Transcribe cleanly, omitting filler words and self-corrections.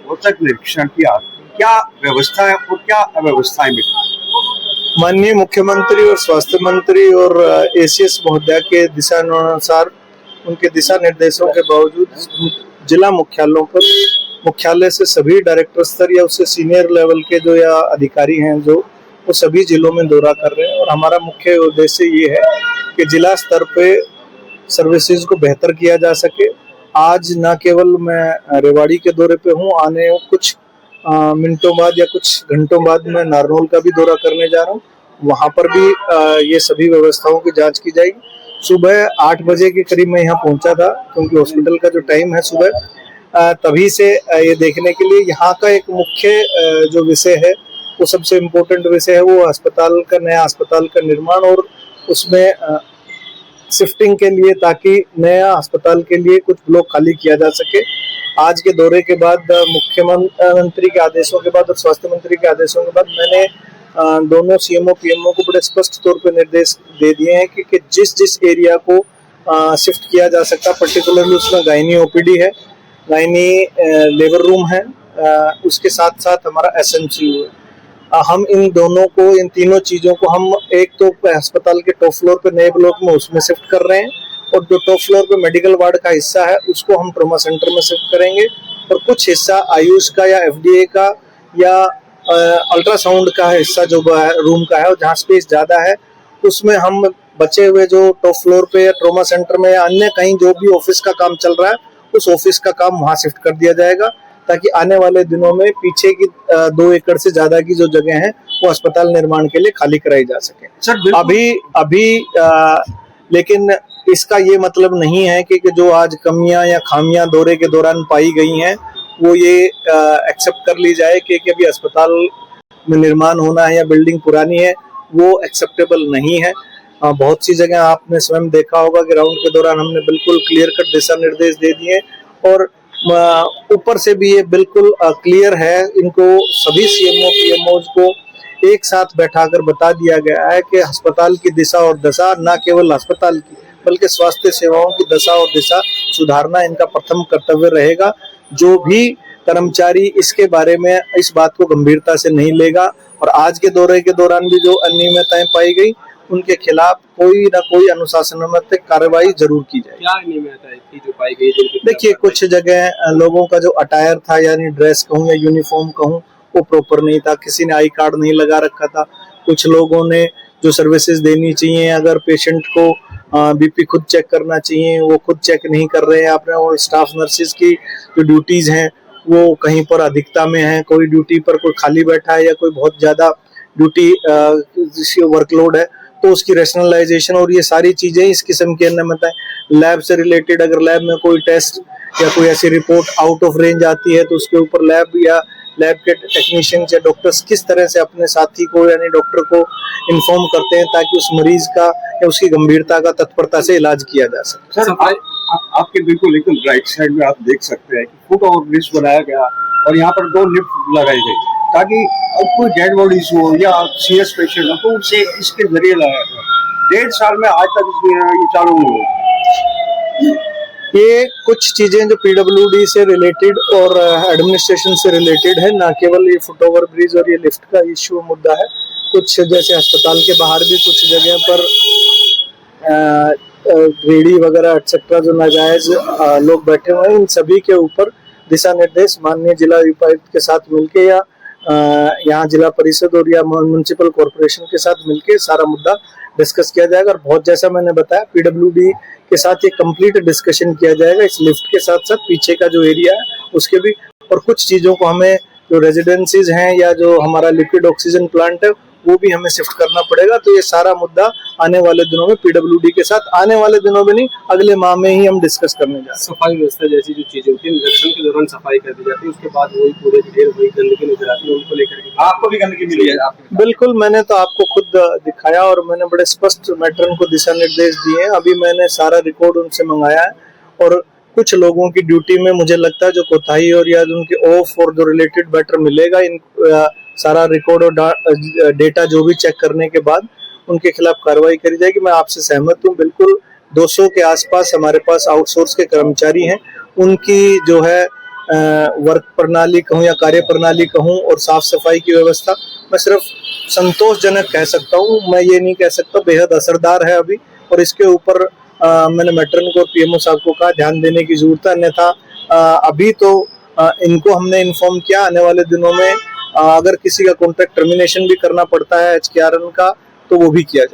औचक निरीक्षण किया, क्या व्यवस्था है और क्या अव्यवस्थाएं मिली? माननीय मुख्यमंत्री और स्वास्थ्य मंत्री और एसीएस महोदया के दिशानुसार, उनके दिशा निर्देशों के बावजूद जिला मुख्यालय से सभी डायरेक्टर स्तर या उससे सीनियर लेवल के जो या अधिकारी हैं जो वो सभी जिलों में दौरा कर रहे हैं। और हमारा मुख्य उद्देश्य ये है कि जिला स्तर पे सर्विसेज को बेहतर किया जा सके। आज न केवल मैं रेवाड़ी के दौरे पे हूँ, आने कुछ मिनटों बाद या कुछ घंटों बाद मैं नारनौल का भी दौरा करने जा रहा हूँ। वहाँ पर भी ये सभी व्यवस्थाओं की जांच की जाएगी। सुबह 8 बजे के करीब मैं यहाँ पहुँचा था, क्योंकि हॉस्पिटल का जो टाइम है सुबह, तभी से ये देखने के लिए यहाँ का एक मुख्य जो विषय है, वो सबसे इम्पोर्टेंट विषय है, वो अस्पताल का, नया अस्पताल का निर्माण और उसमें शिफ्टिंग के लिए, ताकि नया अस्पताल के लिए कुछ ब्लॉक खाली किया जा सके। आज के दौरे के बाद, मुख्यमंत्री के आदेशों के बाद और स्वास्थ्य मंत्री के आदेशों के बाद, मैंने दोनों सीएमओ पीएमओ को बड़े स्पष्ट तौर पर निर्देश दे दिए हैं कि जिस एरिया को शिफ्ट किया जा सकता, पर्टिकुलरली उसमें गायनी ओपीडी है, गायनी लेबर रूम है, उसके साथ साथ हमारा एसएमसीयू है। हम इन तीनों चीजों को हम एक तो अस्पताल के टॉप फ्लोर पे नए ब्लॉक में उसमें शिफ्ट कर रहे हैं, और जो टॉप फ्लोर पे मेडिकल वार्ड का हिस्सा है उसको हम ट्रॉमा सेंटर में शिफ्ट करेंगे, और कुछ हिस्सा आयुष का या एफडीए का या अल्ट्रासाउंड का हिस्सा जो रूम का है, और जहाँ स्पेस ज्यादा है उसमें हम बचे हुए जो टॉप फ्लोर पे या ट्रॉमा सेंटर में या अन्य कहीं जो भी ऑफिस का काम चल रहा है, उस ऑफिस का काम वहाँ शिफ्ट कर दिया जाएगा, ताकि आने वाले दिनों में पीछे की 2 एकड़ से ज्यादा की जो जगह है वो अस्पताल निर्माण के लिए खाली कराई जा सके। अभी लेकिन इसका ये मतलब नहीं है कि जो आज कमियां या खामियां दौरे के दौरान पाई गई हैं वो ये एक्सेप्ट कर ली जाए कि अभी अस्पताल में निर्माण होना है या बिल्डिंग पुरानी है, वो एक्सेप्टेबल नहीं है। बहुत सी जगह आपने स्वयं देखा होगा कि राउंड के दौरान हमने बिल्कुल क्लियर कट दिशा निर्देश दे दिए, और ऊपर से भी ये बिल्कुल क्लियर है, इनको सभी सीएमओ पीएमओज को एक साथ बैठाकर बता दिया गया है कि अस्पताल की दिशा और दशा, न केवल अस्पताल की बल्कि स्वास्थ्य सेवाओं की दशा और दिशा सुधारना इनका प्रथम कर्तव्य रहेगा। जो भी कर्मचारी इसके बारे में इस बात को गंभीरता से नहीं लेगा, और आज के दौरे के दौरान भी जो अनियमितताएं पाई गई उनके खिलाफ कोई ना कोई अनुशासनात्मक कार्रवाई जरूर की जाए। क्या अनियमितताएं थी जो पाई गई? देखिए, कुछ जगह लोगों का जो अटायर था, यानी ड्रेस कहूँ या यूनिफॉर्म कहूँ, वो प्रॉपर नहीं था, किसी ने आई कार्ड नहीं लगा रखा था, कुछ लोगों ने जो सर्विसेज देनी चाहिए, अगर पेशेंट को बीपी खुद चेक करना चाहिए वो खुद चेक नहीं कर रहे हैं आपने, और स्टाफ नर्सिस की जो ड्यूटीज हैं वो कहीं पर अधिकता में है, कोई ड्यूटी पर कोई खाली बैठा है या कोई बहुत ज्यादा ड्यूटी वर्कलोड है, तो उसकी रैशनलाइजेशन और ये सारी चीजें, इस किस्म की अनियमितताएं लैब से रिलेटेड, अगर लैब में कोई टेस्ट या कोई ऐसी रिपोर्ट आउट ऑफ रेंज आती है तो उसके ऊपर लैब या लैब के टेक्नीशियन या डॉक्टर्स किस तरह से अपने साथी को यानी डॉक्टर को इन्फॉर्म करते हैं ताकि उस मरीज का या उसकी गंभीरता का तत्परता से इलाज किया जा सके। सर, आपके बिल्कुल एकदम राइट साइड में आप देख सकते हैं कि फुट ओवर ब्रिज बनाया गया और यहाँ पर 2 लिफ्ट लगाई गई ताकि अब कोई डेड बॉडीज हो या सीरियस पेशेंट हो तो उसे इसके जरिए लाया गया। 1.5 साल में आज तक ये चालू नहीं हुआ। ये कुछ चीजें जो पीडब्ल्यूडी से रिलेटेड और एडमिनिस्ट्रेशन से रिलेटेड है, ना केवल ये फुट ओवर ब्रिज और ये लिफ्ट का इश्यू मुद्दा है। कुछ जैसे अस्पताल के बाहर भी कुछ जगह पर रेडी वगैरह एक्सेट्रा जो नाजायज लोग बैठे हुए हैं, इन सभी के ऊपर दिशा निर्देश माननीय जिला उपायुक्त के साथ मिलके या यहाँ जिला परिषद और या म्युनिसिपल कॉर्पोरेशन के साथ मिलके सारा मुद्दा डिस्कस किया जाएगा। और बहुत जैसा मैंने बताया, पीडब्ल्यूडी के साथ ये कंप्लीट डिस्कशन किया जाएगा इस लिफ्ट के साथ साथ पीछे का जो एरिया है उसके भी, और कुछ चीजों को हमें जो रेजिडेंसीज हैं या जो हमारा लिक्विड ऑक्सीजन प्लांट है वो भी हमें शिफ्ट करना पड़ेगा। तो ये सारा मुद्दा आने वाले दिनों में पीडब्ल्यूडी के साथ, आने वाले दिनों में नहीं अगले माह में ही हम डिस्कस करने जा रहे हैं। सफाई व्यवस्था जैसी जो चीजें होती है, निरीक्षण के दौरान सफाई कर दी जाती है, उसके बाद वही पूरे ढेर वही गंदगी नजर आती है, उनको लेकर के आपको भी गंदगी मिली है? बिल्कुल, मैंने तो आपको खुद दिखाया और मैंने बड़े स्पष्ट मैट्रन को दिशा निर्देश दिए हैं। अभी मैंने सारा रिकॉर्ड उनसे मंगाया है, और कुछ लोगों की ड्यूटी में मुझे लगता है जो कोताही और या उनके ऑफ और जो रिलेटेड मैटर मिलेगा, इन सारा रिकॉर्ड और डेटा जो भी चेक करने के बाद उनके खिलाफ कार्रवाई करी जाएगी। मैं आपसे सहमत हूँ, बिल्कुल 200 के आसपास हमारे पास आउटसोर्स के कर्मचारी हैं। उनकी जो है वर्क प्रणाली कहूँ या कार्य प्रणाली कहूँ और साफ सफाई की व्यवस्था, मैं सिर्फ संतोषजनक कह सकता हूँ, मैं ये नहीं कह सकता बेहद असरदार है अभी। और इसके ऊपर मैंने मैट्रन को और पीएमओ साहब को कहा ध्यान देने की जरूरत है, अन्यथा अभी तो इनको हमने इन्फॉर्म किया, आने वाले दिनों में अगर किसी का कॉन्ट्रैक्ट टर्मिनेशन भी करना पड़ता है HKRN का तो वो भी किया जाए।